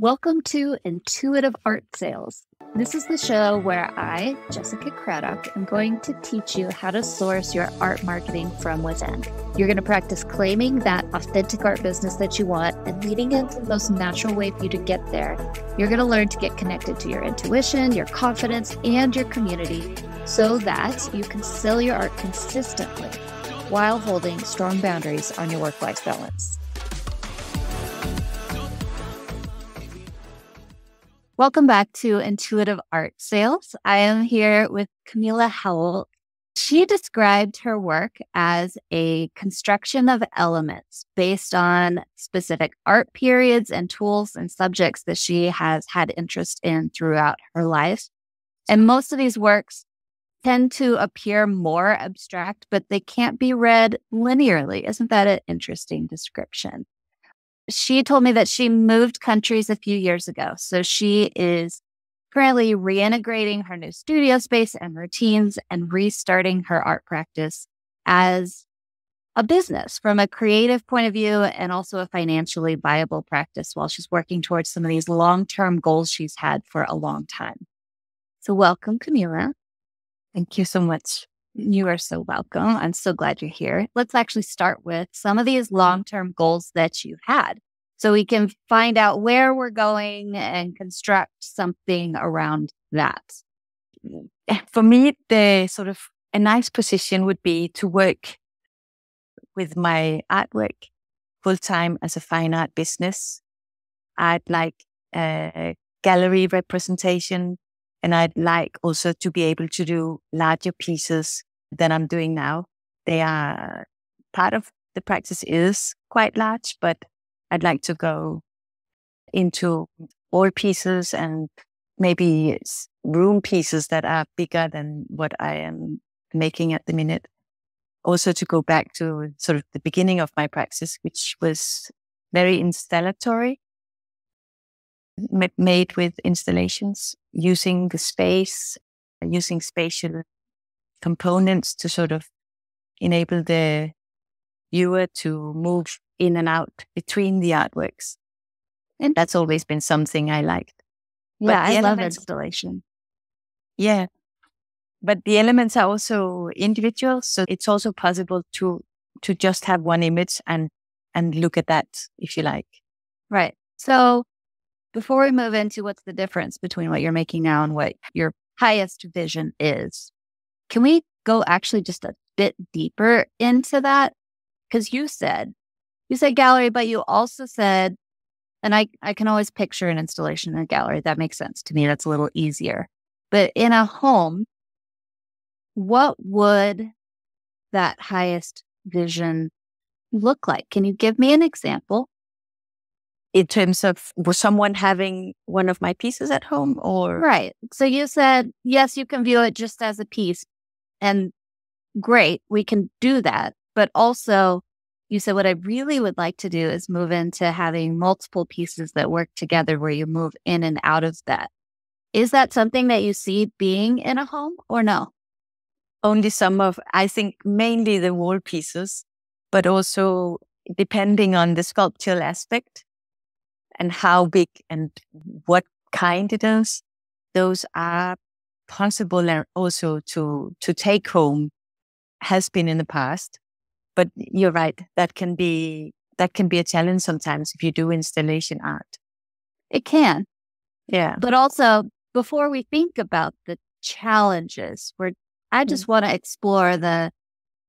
Welcome to Intuitive Art Sales. This is the show where I, Jessica Craddock, am going to teach you how to source your art marketing from within. You're going to practice claiming that authentic art business that you want and leading into the most natural way for you to get there. You're going to learn to get connected to your intuition, your confidence, and your community so that you can sell your art consistently while holding strong boundaries on your work-life balance. Welcome back to Intuitive Art Sales. I am here with Camilla Howalt. She described her work as a construction of elements based on specific art periods and tools and subjects that she has had interest in throughout her life. And most of these works tend to appear more abstract, but they can't be read linearly. Isn't that an interesting description? She told me that she moved countries a few years ago. So she is currently reintegrating her new studio space and routines and restarting her art practice as a business from a creative point of view and also a financially viable practice while she's working towards some of these long-term goals she's had for a long time. So welcome, Camilla. Thank you so much. You are so welcome. I'm so glad you're here. Let's actually start with some of these long-term goals that you had so we can find out where we're going and construct something around that. For me, the sort of a nice position would be to work with my artwork full-time as a fine art business. I'd like a gallery representation, and I'd like also to be able to do larger pieces than I'm doing now. They are part of the practice is quite large, but I'd like to go into all pieces and maybe room pieces that are bigger than what I am making at the minute. Also to go back to sort of the beginning of my practice, which was very installatory, made with installations, using the space, using spatial components to sort of enable the viewer to move in and out between the artworks. And that's always been something I liked. Yeah, I love installation. Yeah. But the elements are also individual. So it's also possible to just have one image and look at that if you like. Right. So before we move into what's the difference between what you're making now and what your highest vision is, can we go actually just a bit deeper into that? Because you said gallery, but you also said, and I can always picture an installation in a gallery. That makes sense to me. That's a little easier. But in a home, what would that highest vision look like? Can you give me an example? In terms of was someone having one of my pieces at home or? Right. So you said, yes, you can view it just as a piece and great, we can do that. But also you said, what I really would like to do is move into having multiple pieces that work together where you move in and out of that. Is that something that you see being in a home or no? Only some of, I think mainly the wall pieces, but also depending on the sculptural aspect and how big and what kind it is, those are possible and also to take home, has been in the past. But you're right, that can be a challenge sometimes if you do installation art. It can. Yeah. But also, before we think about the challenges, I just want to explore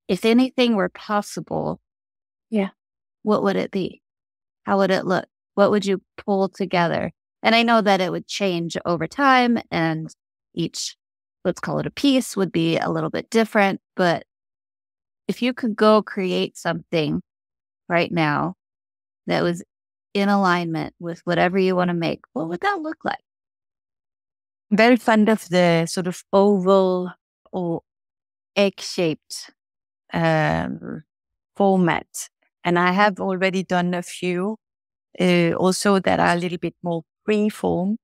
if anything were possible, what would it be? How would it look? What would you pull together? And I know that it would change over time and each, let's call it a piece, would be a little bit different. But if you could go create something right now that was in alignment with whatever you want to make, what would that look like? I'm very fond of the sort of oval or egg-shaped format. And I have already done a few also that are a little bit more free-form.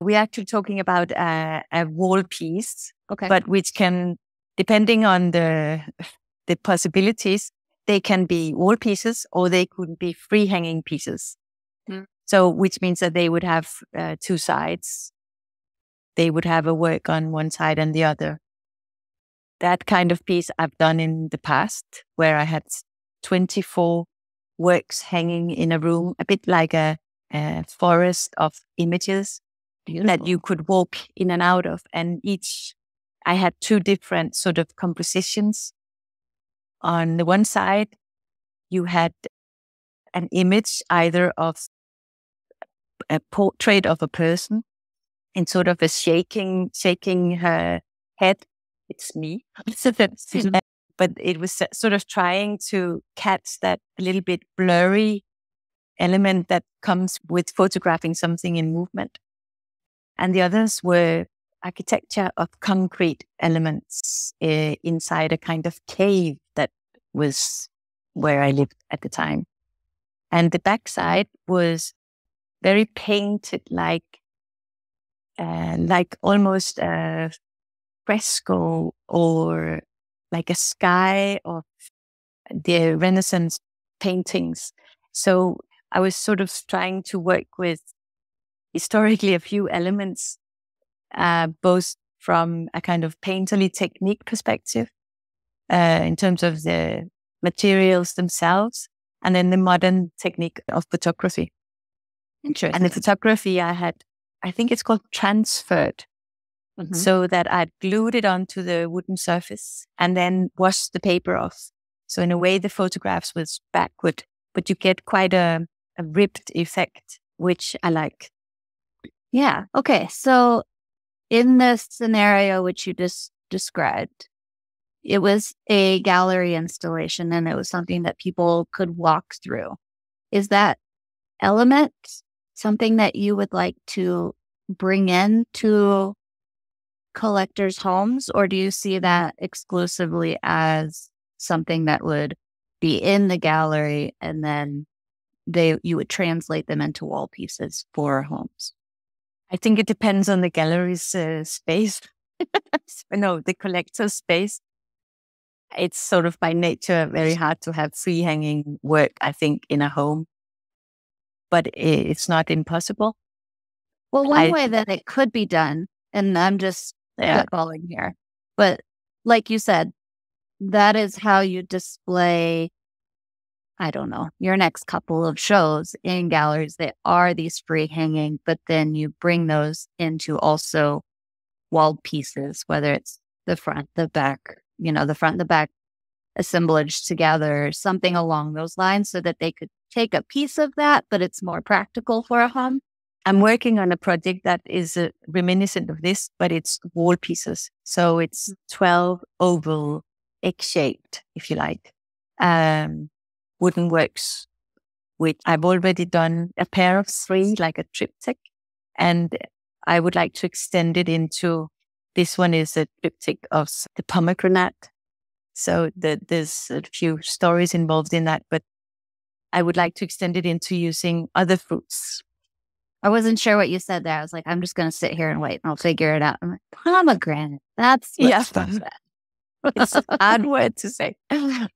We're actually talking about a wall piece, but which can, depending on the possibilities, they can be wall pieces or they could be free hanging pieces. So, which means that they would have two sides. They would have a work on one side and the other. That kind of piece I've done in the past, where I had 24 works hanging in a room, a bit like a forest of images that you could walk in and out of. And I had two different sort of compositions. On the one side, you had an image either of a portrait of a person in sort of a shaking her head. It's me. But it was sort of trying to catch that a little bit blurry element that comes with photographing something in movement. And the others were architecture of concrete elements inside a kind of cave that was where I lived at the time. And the backside was very painted, like almost a fresco or like a sky of the Renaissance paintings. So I was sort of trying to work with historically a few elements, both from a kind of painterly technique perspective, in terms of the materials themselves, and then the modern technique of photography. Interesting. And the photography I think it's called transferred, so that I'd glued it onto the wooden surface and then washed the paper off. So in a way, the photographs was backward, but you get quite a ripped effect, which I like. Yeah. Okay. So in this scenario, which you just described, it was a gallery installation and it was something that people could walk through. Is that element something that you would like to bring into collectors' homes, or do you see that exclusively as something that would be in the gallery and then you would translate them into wall pieces for homes? I think it depends on the gallery's space. No, the collector's space. It's sort of by nature very hard to have free hanging work, I think, in a home. But it's not impossible. Well, one way that it could be done, and I'm just spitballing here, but like you said, that is how you display, I don't know, your next couple of shows in galleries that are these free hanging, but then you bring those into also wall pieces, whether it's the front, the back, the front and the back assemblage together, something along those lines, so that they could take a piece of that, but it's more practical for a home. I'm working on a project that is reminiscent of this, but it's wall pieces. So it's 12 oval, egg-shaped, if you like, wooden works, which I've already done a pair of 3, like a triptych. And I would like to extend it into, this one is a triptych of the pomegranate. So there's a few stories involved in that, but I would like to extend it into using other fruits. I wasn't sure what you said there. I was like, I'm just going to sit here and wait and I'll figure it out. I'm like, pomegranate. That's what It's a hard word to say.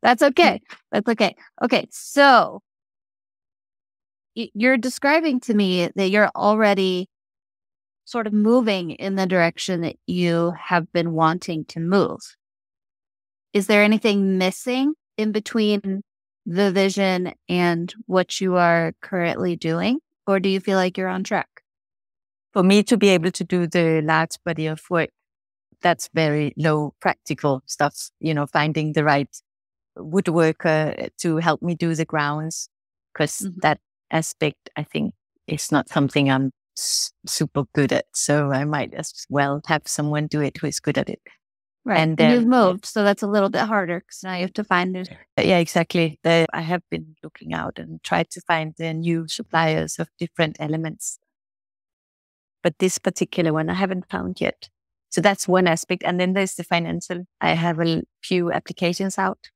That's okay. That's okay. Okay. So you're describing to me that you're already sort of moving in the direction that you have been wanting to move. Is there anything missing in between the vision and what you are currently doing? Or do you feel like you're on track? For me to be able to do the large body of work, that's very low practical stuff, finding the right woodworker to help me do the grounds, because that aspect, I think, is not something I'm super good at. So I might as well have someone do it who is good at it. Right. And you've moved, so that's a little bit harder because now you have to find it. Yeah, exactly. I have been looking out and tried to find the new suppliers of different elements. But this particular one I haven't found yet. So that's one aspect. And then there's the financial. I have a few applications out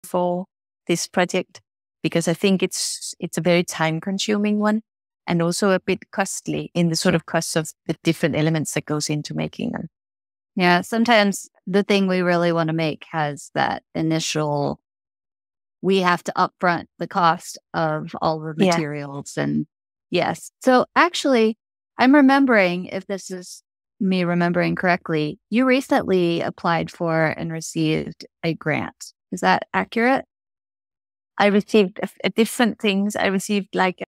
for this project because I think it's a very time-consuming one and also a bit costly in the sort of cost of the different elements that goes into making them. Yeah, sometimes the thing we really want to make has that initial, we have to upfront the cost of all the materials and Yes. So actually, I'm remembering, if this is me remembering correctly, you recently applied for and received a grant. Is that accurate? I received different things. I received like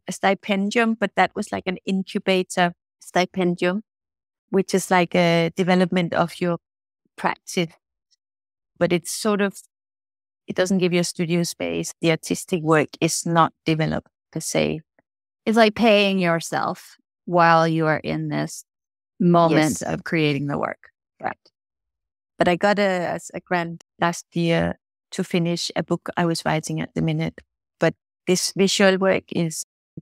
a stipendium, but that was like an incubator stipendium, which is like a development of your practice. But it's sort of, it doesn't give you a studio space. The artistic work is not developed per se. It's like paying yourself while you are in this moment Yes. of creating the work. Right. But I got a grant last year to finish a book I was writing at the minute. But this visual work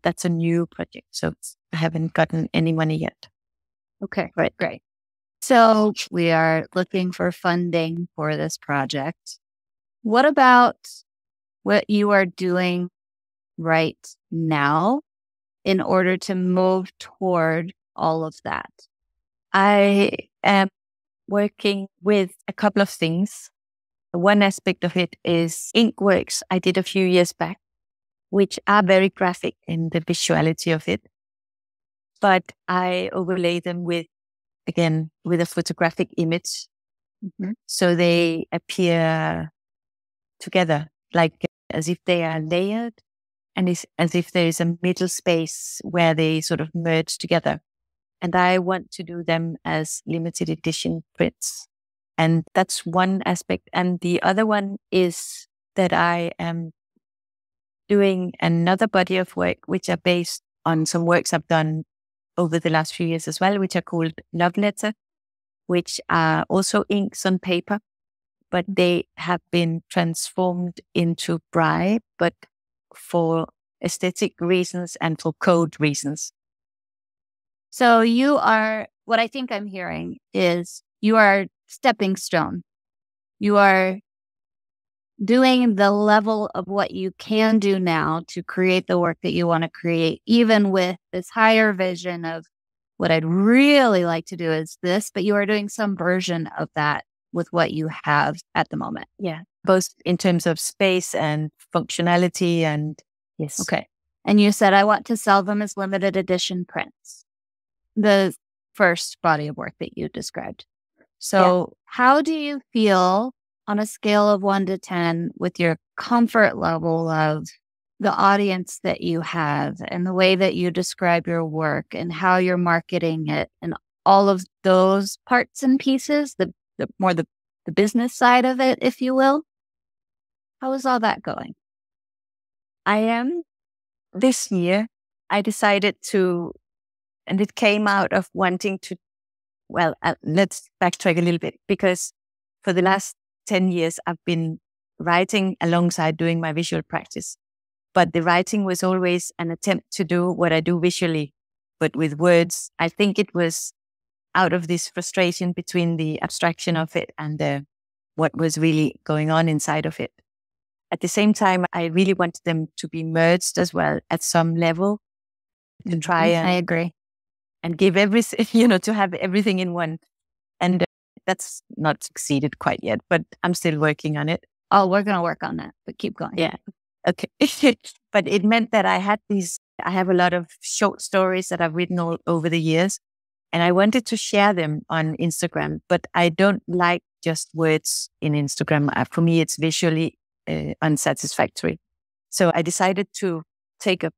that's a new project. So I haven't gotten any money yet. Okay, great. So we are looking for funding for this project. What about what you are doing right now in order to move toward all of that? I am working with a couple of things. One aspect of it is ink works I did a few years back, which are very graphic in the visuality of it. But I overlay them with a photographic image. Mm-hmm. So they appear together, like as if they are layered and as if there is a middle space where they sort of merge together. And I want to do them as limited edition prints. And that's one aspect. And the other one is that I am doing another body of work, which are based on some works I've done over the last few years as well, which are called Love Letter, which are also inks on paper, but they have been transformed into braille, but for aesthetic reasons and for code reasons. So you are, what I think I'm hearing is you are stepping stone. You are doing the level of what you can do now to create the work that you want to create, even with this higher vision of what I'd really like to do is this, but you are doing some version of that with what you have at the moment. Yeah. Both in terms of space and functionality and yes. Okay. And you said, I want to sell them as limited edition prints. The first body of work that you described. So how do you feel on a scale of 1 to 10 with your comfort level of the audience that you have and the way that you describe your work and how you're marketing it and all of those parts and pieces, the business side of it, if you will? How is all that going? This year, I decided to, and it came out of wanting to, let's backtrack a little bit, because for the last 10 years, I've been writing alongside doing my visual practice. But the writing was always an attempt to do what I do visually, but with words. I think it was out of this frustration between the abstraction of it and what was really going on inside of it. At the same time, I really wanted them to be merged as well at some level to try I agree. And give everything, to have everything in one. And that's not succeeded quite yet, but I'm still working on it. Oh, we're going to work on that, but keep going. Yeah. Okay. But it meant that I have a lot of short stories that I've written all over the years, and I wanted to share them on Instagram, but I don't like just words in Instagram. For me, it's visually unsatisfactory. So I decided to take a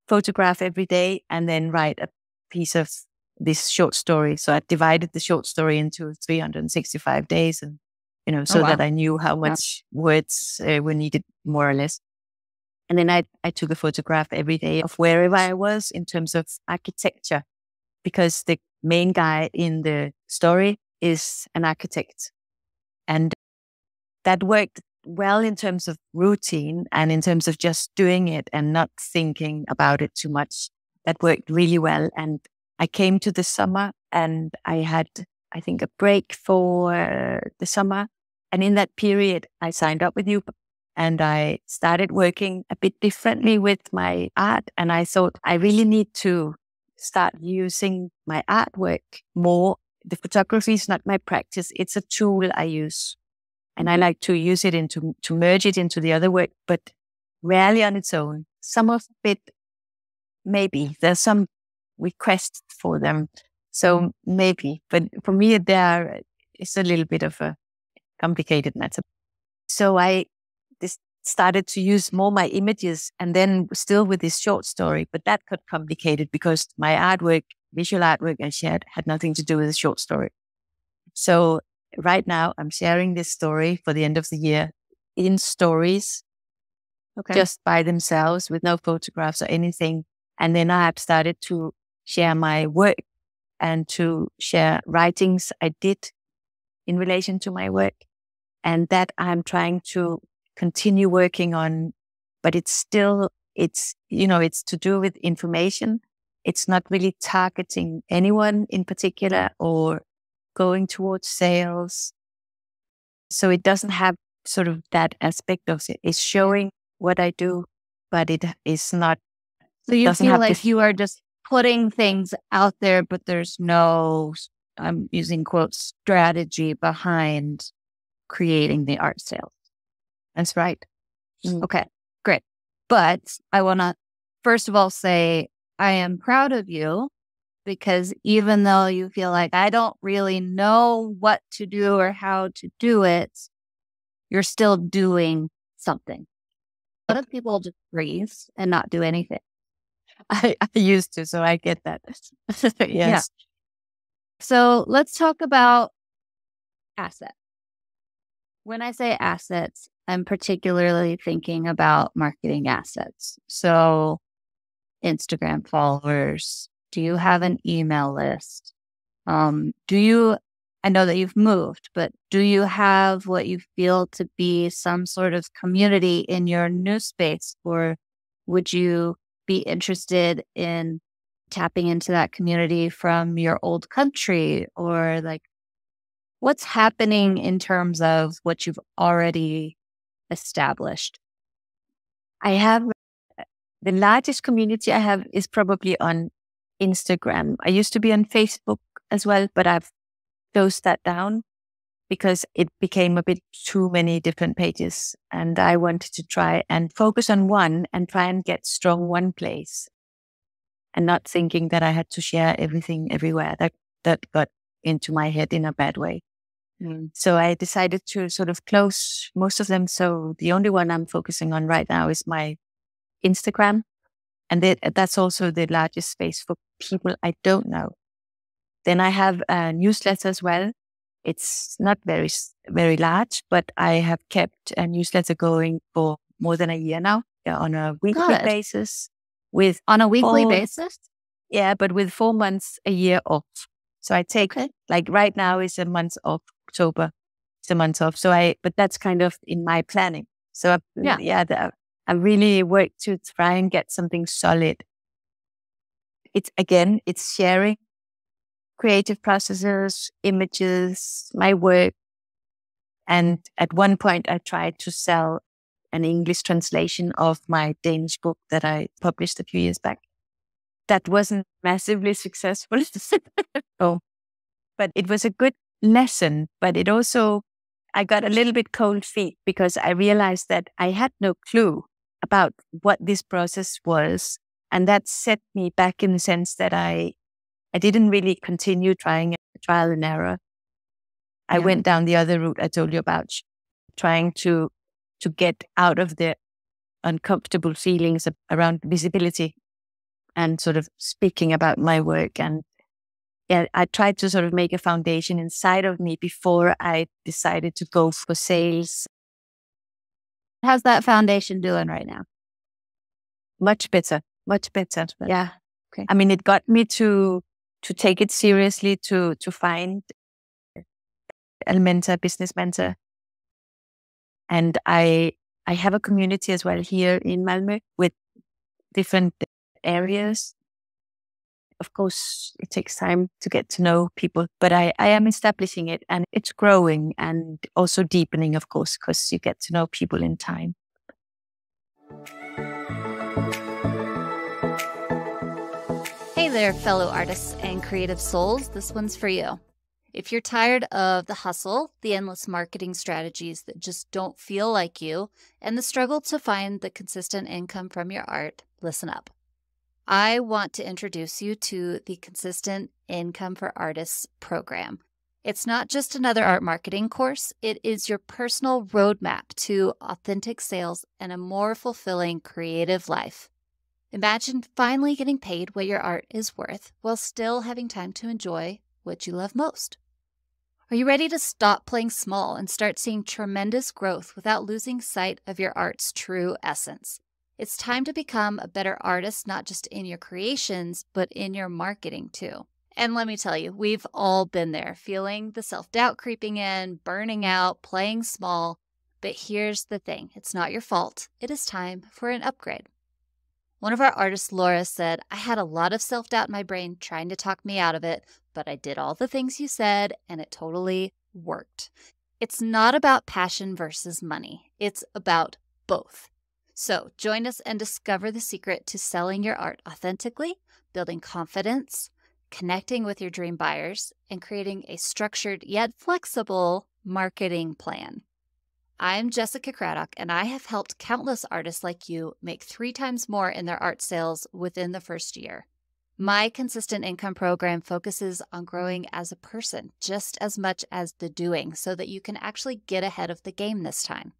photograph every day and then write a piece of this short story. So I divided the short story into 365 days and, that I knew how much words were needed more or less. And then I took a photograph every day of wherever I was in terms of architecture, because the main guy in the story is an architect. And that worked well in terms of routine and in terms of just doing it and not thinking about it too much. That worked really well. And I came to the summer and I had, I think, a break for the summer. And in that period, I signed up with you and I started working a bit differently with my art. And I thought I really need to start using my artwork more. The photography is not my practice. It's a tool I use. And I like to use it to merge it into the other work, but rarely on its own. Some of it maybe there's some requests for them. So maybe, but for me, it's a little bit of a complicated matter. So I just started to use more my images, and then still with this short story, but that got complicated because my artwork, visual artwork I shared, had nothing to do with the short story. So right now I'm sharing this story for the end of the year in stories, just by themselves with no photographs or anything. And then I have started to share my work and to share writings I did in relation to my work. And that I'm trying to continue working on, but it's to do with information. It's not really targeting anyone in particular or going towards sales. So it doesn't have sort of that aspect of it. It's showing what I do, but it is not. So you feel like you are just putting things out there, but there's no, I'm using quotes, strategy behind creating the art sales. That's right. Okay, great. But I want to first of all say I am proud of you, because even though you feel like I don't really know what to do or how to do it, you're still doing something. A lot of people just freeze and not do anything. I used to, so I get that. Yes. Yeah. So let's talk about assets. When I say assets, I'm particularly thinking about marketing assets. So Instagram followers. Do you have an email list? I know that you've moved, but do you have what you feel to be some sort of community in your new space? Or would you be interested in tapping into that community from your old country? Or like, what's happening in terms of what you've already established? I have the largest community I have is probably on Instagram. I used to be on Facebook as well, but I've closed that down because it became a bit too many different pages. And I wanted to try and focus on one and try and get strong one place, and not thinking that I had to share everything everywhere. That got into my head in a bad way. So I decided to sort of close most of them. So the only one I'm focusing on right now is my Instagram. And that's also the largest space for people I don't know. Then I have a newsletter as well. It's not very, very large, but I have kept a newsletter going for more than a year now, on a weekly basis. On a weekly basis? Yeah, but with 4 months a year off. So I take, like right now is a month off, October. It's a month off. But that's kind of in my planning. So I really worked to try and get something solid. It's sharing creative processes, images, my work. And at one point I tried to sell an English translation of my Danish book that I published a few years back. That wasn't massively successful. But it was a good lesson. But it also, I got a little bit cold feet because I realized that I had no clue about what this process was. And that set me back in the sense that I didn't really continue trying trial and error. I went down the other route I told you about, trying to get out of the uncomfortable feelings around visibility and sort of speaking about my work. And I tried to sort of make a foundation inside of me before I decided to go for sales. How's that foundation doing right now? Much better. Yeah. Okay. I mean, it got me to take it seriously, to find a mentor, business mentor. And I have a community as well here in Malmö with different areas. Of course, it takes time to get to know people, but I am establishing it, and it's growing and also deepening, of course, because you get to know people in time. Hey there, fellow artists and creative souls. This one's for you. If you're tired of the hustle, the endless marketing strategies that just don't feel like you, and the struggle to find the consistent income from your art, listen up. I want to introduce you to the Consistent Income for Artists program. It's not just another art marketing course. It is your personal roadmap to authentic sales and a more fulfilling creative life. Imagine finally getting paid what your art is worth while still having time to enjoy what you love most. Are you ready to stop playing small and start seeing tremendous growth without losing sight of your art's true essence? It's time to become a better artist, not just in your creations, but in your marketing too. And let me tell you, we've all been there, feeling the self-doubt creeping in, burning out, playing small. But here's the thing, it's not your fault. It is time for an upgrade. One of our artists, Laura, said, I had a lot of self-doubt in my brain trying to talk me out of it, but I did all the things you said, and it totally worked. It's not about passion versus money. It's about both. So join us and discover the secret to selling your art authentically, building confidence, connecting with your dream buyers, and creating a structured yet flexible marketing plan. I'm Jessica Craddock, and I have helped countless artists like you make 3 times more in their art sales within the first year. My Consistent Income program focuses on growing as a person just as much as the doing so that you can actually get ahead of the game this time.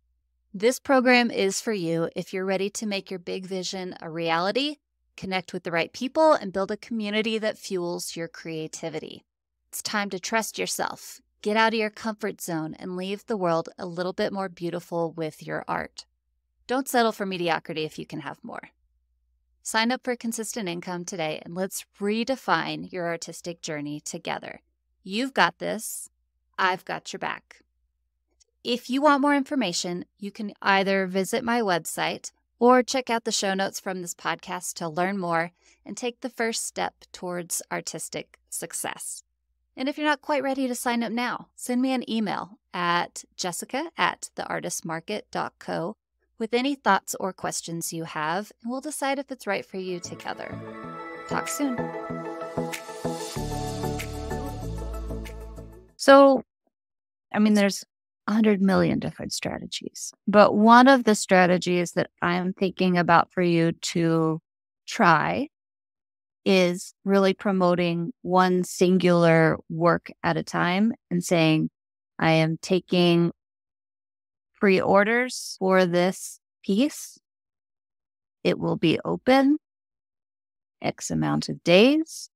This program is for you if you're ready to make your big vision a reality, connect with the right people, and build a community that fuels your creativity. It's time to trust yourself. Get out of your comfort zone and leave the world a little bit more beautiful with your art. Don't settle for mediocrity if you can have more. Sign up for Consistent Income today and let's redefine your artistic journey together. You've got this. I've got your back. If you want more information, you can either visit my website or check out the show notes from this podcast to learn more and take the first step towards artistic success. And if you're not quite ready to sign up now, send me an email at jessica@theartistmarket.co with any thoughts or questions you have, and we'll decide if it's right for you together. Talk soon. So, there's 100 million different strategies, but one of the strategies that I'm thinking about for you to try is really promoting one singular work at a time and saying, I am taking pre-orders for this piece. It will be open X amount of days.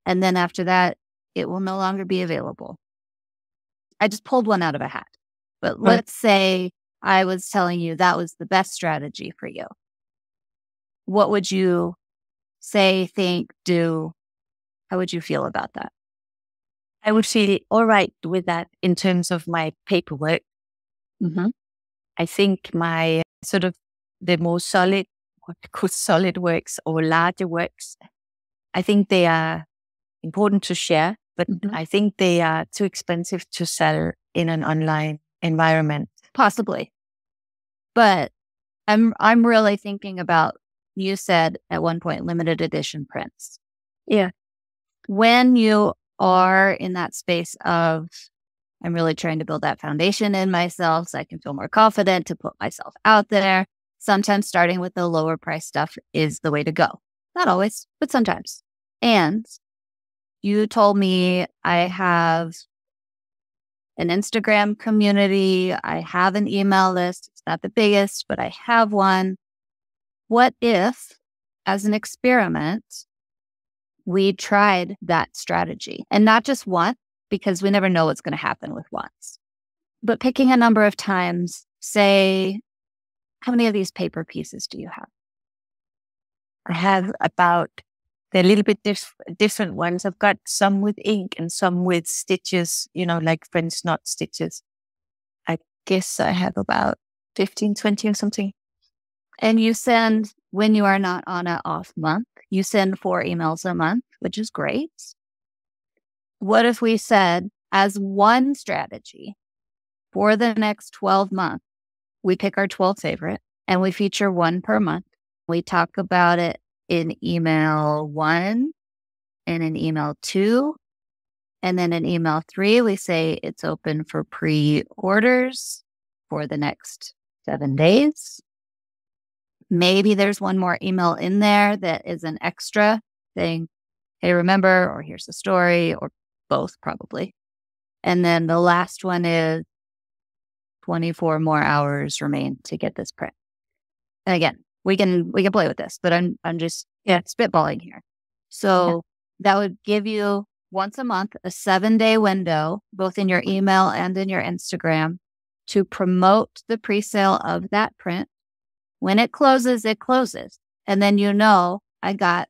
And then after that, it will no longer be available. I just pulled one out of a hat. But let's say I was telling you that was the best strategy for you. What would you say, think, do? How would you feel about that? I would feel all right with that in terms of my paperwork. Mm-hmm. I think my sort of the more solid, what we call solid works or larger works, I think they are important to share, but I think they are too expensive to sell in an online environment. Possibly. But I'm really thinking about, you said at one point, limited edition prints. Yeah. When you are in that space of, I'm really trying to build that foundation in myself so I can feel more confident to put myself out there, sometimes starting with the lower price stuff is the way to go. Not always, but sometimes. And you told me I have an Instagram community. I have an email list. It's not the biggest, but I have one. What if, as an experiment, we tried that strategy? And not just once, because we never know what's going to happen with once, but picking a number of times, say, how many of these paper pieces do you have? I have about, they're a little bit different ones. I've got some with ink and some with stitches, like French knot stitches. I guess I have about 15, 20 or something. And you send, when you are not on an off month, you send 4 emails a month, which is great. What if we said, as one strategy for the next 12 months, we pick our 12 favorite and we feature one per month. We talk about it in email 1 and in email 2. And then in email 3, we say it's open for pre-orders for the next 7 days. Maybe there's one more email in there that is an extra saying, hey, remember, or here's the story, or both probably. And then the last one is 24 more hours remain to get this print. And again, we can play with this, but I'm just spitballing here. So that would give you once a month, a 7-day window, both in your email and in your Instagram, to promote the pre-sale of that print. When it closes, it closes. And then I got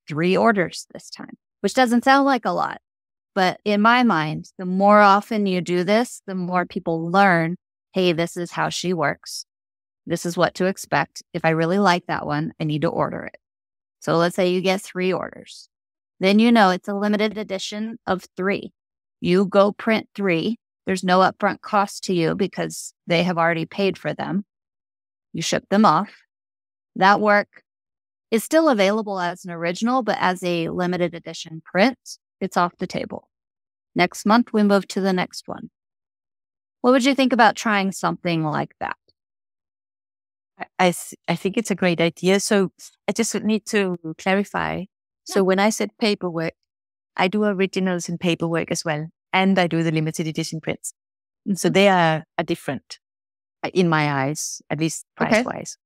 3 orders this time, which doesn't sound like a lot. But in my mind, the more often you do this, the more people learn, hey, this is how she works. This is what to expect. If I really like that one, I need to order it. So let's say you get 3 orders. Then it's a limited edition of 3. You go print 3. There's no upfront cost to you because they have already paid for them. You ship them off. That work is still available as an original, but as a limited edition print, it's off the table. Next month, we move to the next one. What would you think about trying something like that? I think it's a great idea. So I just need to clarify. So when I said paperwork, I do originals in paperwork as well. And I do the limited edition prints. So they are different in my eyes, at least price-wise.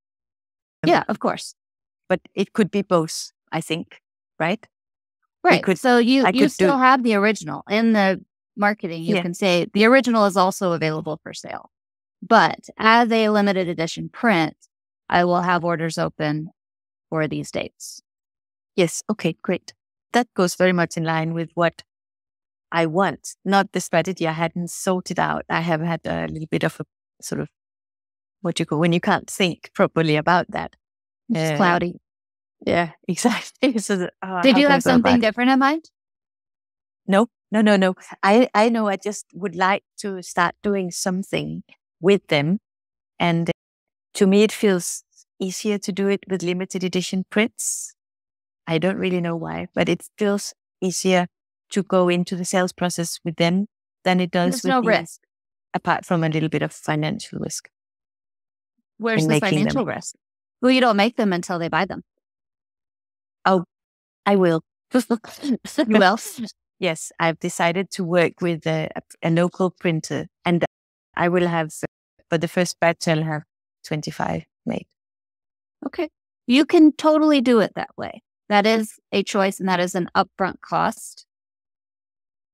Yeah, of course. But it could be both, I think, right? Right. So you still have the original. In the marketing, you can say the original is also available for sale. But as a limited edition print, I will have orders open for these dates. Yes. Okay, great. That goes very much in line with what I want, not the strategy I hadn't sorted out. I have had a little bit of a sort of what you call when you can't think properly about that. It's cloudy. Yeah, exactly. So, did you have something different in mind? No. I know I just would like to start doing something with them. And to me, it feels easier to do it with limited edition prints. I don't really know why, but it feels easier to go into the sales process with them than it does with risk. Apart from a little bit of financial risk. Where's the financial risk? Well, you don't make them until they buy them. Oh, I will. You will? Yes, I've decided to work with a local printer, and I will have, for the first batch, I'll have 25 made. Okay. You can totally do it that way. That is a choice, and that is an upfront cost.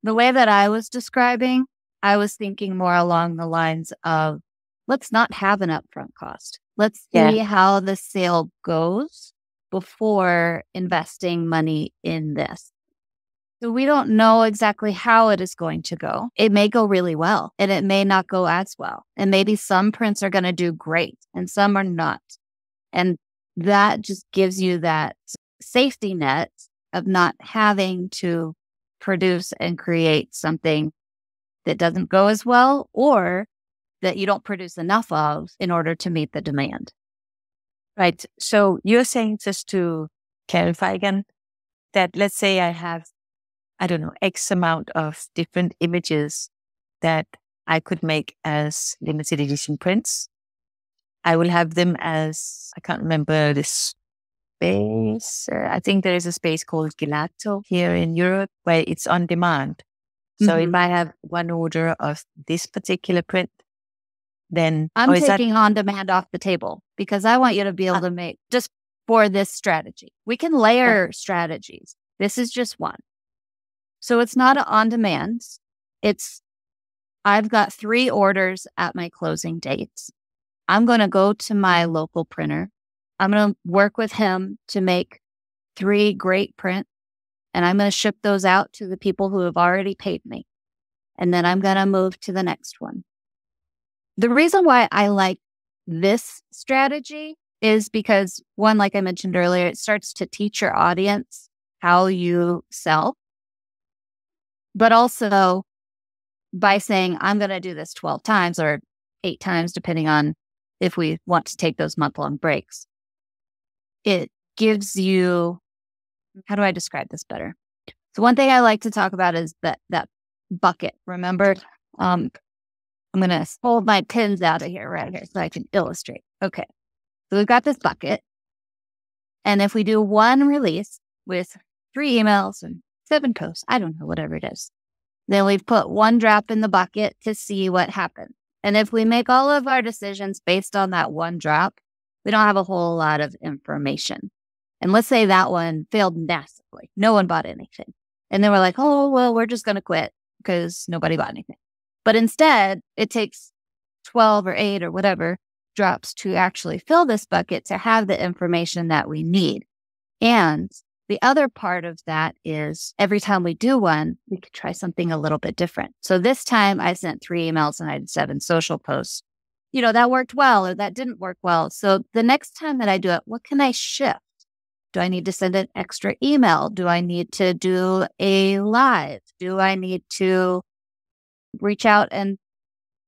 The way that I was describing, I was thinking more along the lines of, let's not have an upfront cost. Let's see how the sale goes before investing money in this. So we don't know exactly how it is going to go. It may go really well, and it may not go as well. And maybe some prints are going to do great and some are not. And that just gives you that safety net of not having to produce and create something that doesn't go as well, or that you don't produce enough of in order to meet the demand. Right. So you're saying, just to clarify again, that let's say I have, I don't know, X amount of different images that I could make as limited edition prints. I will have them as, I can't remember this space. I think there is a space called Gelato here in Europe where it's on demand. So if I have one order of this particular print, then I'm taking on demand off the table because I want you to be able to make just for this strategy. We can layer strategies. This is just one. So it's not on demand. I've got 3 orders at my closing dates. I'm going to go to my local printer. I'm going to work with him to make 3 great prints, and I'm going to ship those out to the people who have already paid me. And then I'm going to move to the next one. The reason why I like this strategy is because, one, like I mentioned earlier, it starts to teach your audience how you sell. But also, by saying, I'm going to do this 12 times or 8 times, depending on if we want to take those month-long breaks, it gives you, how do I describe this better? So one thing I like to talk about is that bucket. Remember, I'm going to hold my pins out of here right here so I can illustrate. Okay. So we've got this bucket. And if we do one release with 3 emails and 7 posts, I don't know, whatever it is, then we've put one drop in the bucket to see what happens. And if we make all of our decisions based on that one drop, we don't have a whole lot of information. And let's say that one failed massively. No one bought anything. And then we're like, oh, well, we're just going to quit because nobody bought anything. But instead, it takes 12 or 8 or whatever drops to actually fill this bucket to have the information that we need. And the other part of that is every time we do one, we could try something a little bit different. So this time I sent 3 emails and I did 7 social posts. That worked well or that didn't work well. So the next time that I do it, what can I shift? Do I need to send an extra email? Do I need to do a live? Do I need to reach out and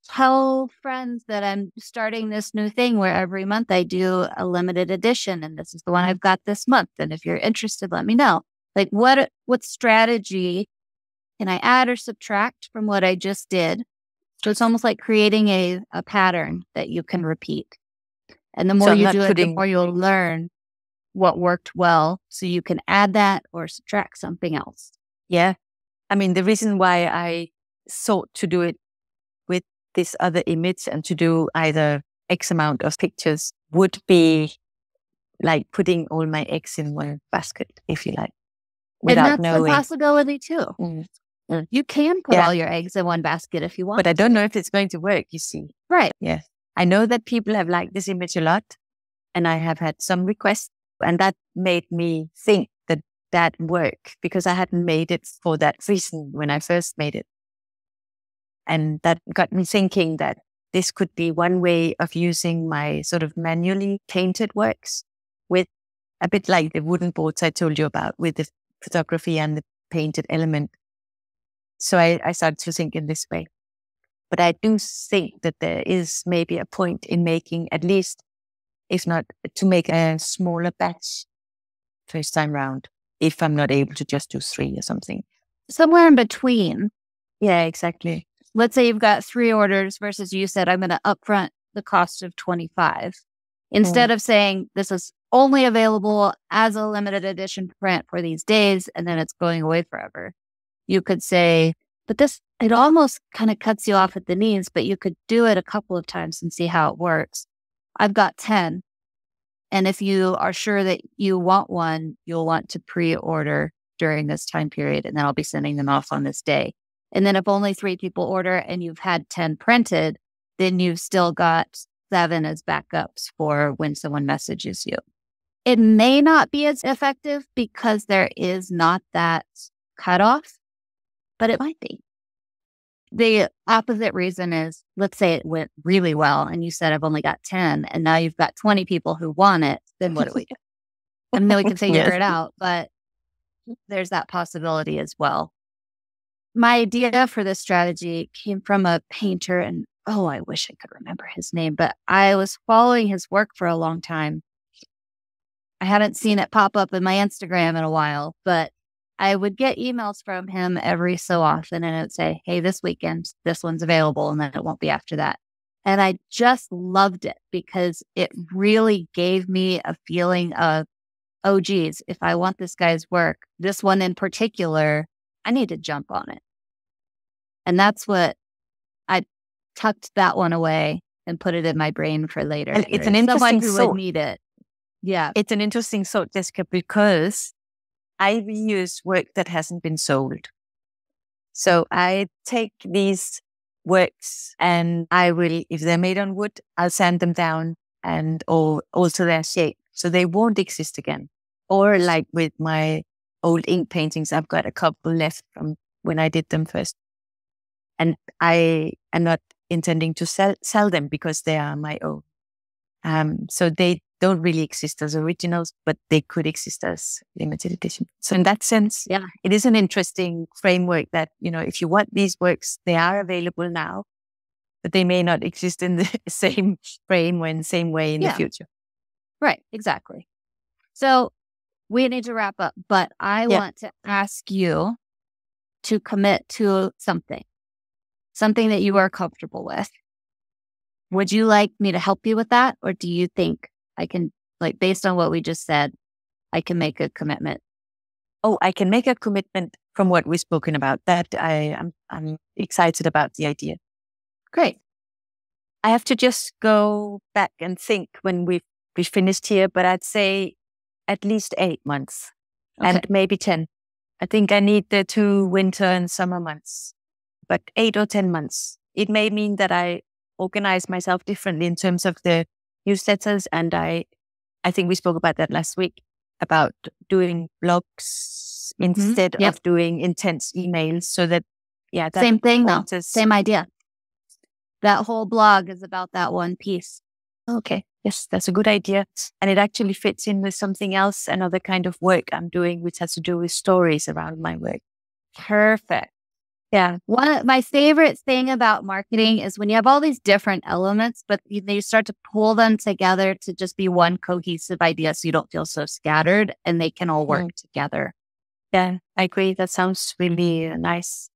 tell friends that I'm starting this new thing where every month I do a limited edition and this is the one I've got this month. And if you're interested, let me know. Like what strategy can I add or subtract from what I just did? So it's almost like creating a pattern that you can repeat. And the more you do it, the more you'll learn what worked well. So you can add that or subtract something else. Yeah. I mean, the reason why I sought to do it with this other image and to do either X amount of pictures would be like putting all my eggs in one basket, if you like, without knowing. And that's a possibility too. You can put all your eggs in one basket if you want. But I don't know if it's going to work, you see. Right. Yeah. I know that people have liked this image a lot and I have had some requests and that made me think that work because I hadn't made it for that reason when I first made it. And that got me thinking that this could be one way of using my sort of manually painted works with a bit like the wooden boards I told you about with the photography and the painted element. So I started to think in this way. But I do think that there is maybe a point in making at least, if not to make a smaller batch first time round, if I'm not able to just do 3 or something. Somewhere in between. Yeah, exactly. Let's say you've got 3 orders versus you said, I'm going to upfront the cost of 25. Instead of saying this is only available as a limited edition print for these days, and then it's going away forever. You could say, but it almost kind of cuts you off at the knees, but you could do it a couple of times and see how it works. I've got 10. And if you are sure that you want one, you'll want to pre-order during this time period, and then I'll be sending them off on this day. And then if only 3 people order and you've had 10 printed, then you've still got 7 as backups for when someone messages you. It may not be as effective because there is not that cutoff, but it might be. The opposite reason is, let's say it went really well and you said, I've only got 10 and now you've got 20 people who want it. Then what do we do? And then we can figure it out, but there's that possibility as well. My idea for this strategy came from a painter and, I wish I could remember his name, but I was following his work for a long time. I hadn't seen it pop up in my Instagram in a while, but I would get emails from him every so often and it would say, hey, this weekend, this one's available, and then it won't be after that. And I just loved it because it really gave me a feeling of, oh, geez, if I want this guy's work, this one in particular, I need to jump on it. And that's what I tucked that one away and put it in my brain for later. And it's an interesting someone who would need it. Yeah. It's an interesting thought, Jessica, because I reuse work that hasn't been sold. So I take these works and I will, if they're made on wood, I'll sand them down and or alter their shape so they won't exist again. Or like with my old ink paintings, I've got a couple left from when I did them first. And I am not intending to sell them because they are my own. So they don't really exist as originals, but they could exist as limited edition. So in that sense, it is an interesting framework that, if you want these works, they are available now, but they may not exist in the same frame or in the same way in the future. Right, exactly. So we need to wrap up, but I want to ask you to commit to something that you are comfortable with. Would you like me to help you with that? Or do you think I can, like, based on what we just said, I can make a commitment. Oh, I can make a commitment from what we've spoken about. That I'm excited about the idea. Great. I have to just go back and think when we finished here, but I'd say at least 8 months and maybe 10. I think I need the 2 winter and summer months, but 8 or 10 months. It may mean that I organize myself differently in terms of the newsletters. And I think we spoke about that last week, about doing blogs instead of doing intense emails, so that, that same thing though. Same idea. That whole blog is about that one piece. Okay. Yes, that's a good idea. And it actually fits in with something else, another kind of work I'm doing, which has to do with stories around my work. Perfect. Yeah. My favorite thing about marketing is when you have all these different elements, but you start to pull them together to just be one cohesive idea, so you don't feel so scattered and they can all work together. Yeah, I agree. That sounds really nice.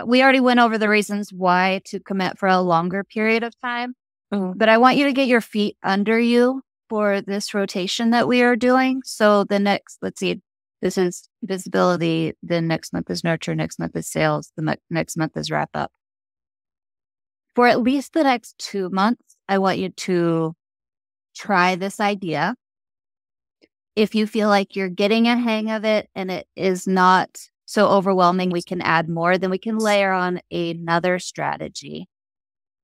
We already went over the reasons why to commit for a longer period of time, but I want you to get your feet under you for this rotation that we are doing. So the next, let's see, this is visibility. The next month is nurture. Next month is sales. The next month is wrap up. For at least the next 2 months, I want you to try this idea. If you feel like you're getting a hang of it and it is not so overwhelming, we can add more, then we can layer on another strategy.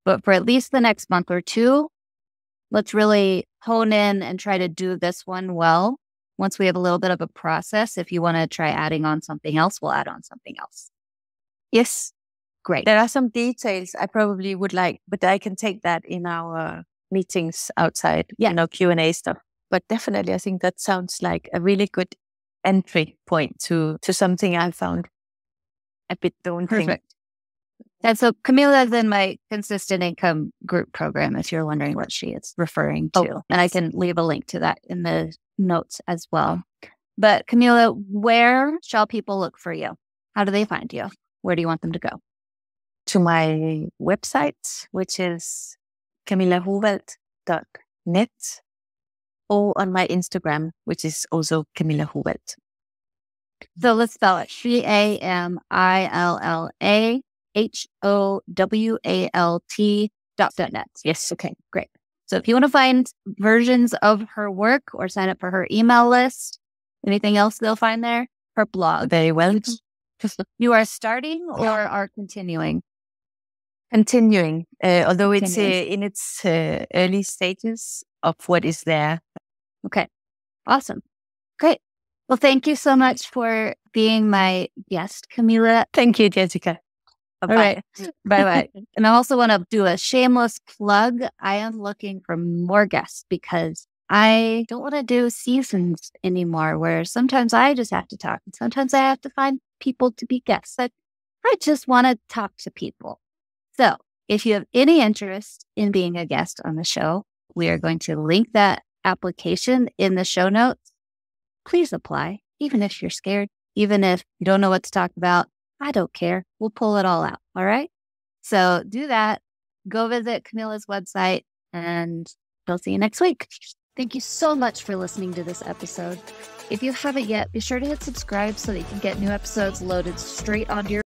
But for at least the next month or 2, let's really hone in and try to do this one well. Once we have a little bit of a process, if you want to try adding on something else, we'll add on something else. Yes. Great. There are some details I probably would like, but I can take that in our meetings outside, Q&A stuff. But definitely, I think that sounds like a really good entry point to something I found a bit daunting. Perfect. And so Camilla is in my consistent income group program, if you're wondering what she is referring to. And I can leave a link to that in the notes as well. But Camilla, where shall people look for you? How do they find you? Where do you want them to go? To my website, which is camillahowalt.net, or on my Instagram, which is also Camilla Howalt. So let's spell it. Camillahowalt.net. Yes. Okay, great. So if you want to find versions of her work or sign up for her email list, anything else they'll find there? Her blog. Very well. You are starting or are continuing? Continuing, although it's in its early stages of what is there. Okay. Awesome. Great. Well, thank you so much for being my guest, Camilla. Thank you, Jessica. Bye-bye. All right. Bye-bye. And I also want to do a shameless plug. I am looking for more guests because I don't want to do seasons anymore where sometimes I just have to talk and sometimes I have to find people to be guests. I just want to talk to people. So if you have any interest in being a guest on the show, we are going to link that application in the show notes. Please apply, even if you're scared, even if you don't know what to talk about. I don't care. We'll pull it all out. All right. So do that. Go visit Camilla's website and we'll see you next week. Thank you so much for listening to this episode. If you haven't yet, be sure to hit subscribe so that you can get new episodes loaded straight onto your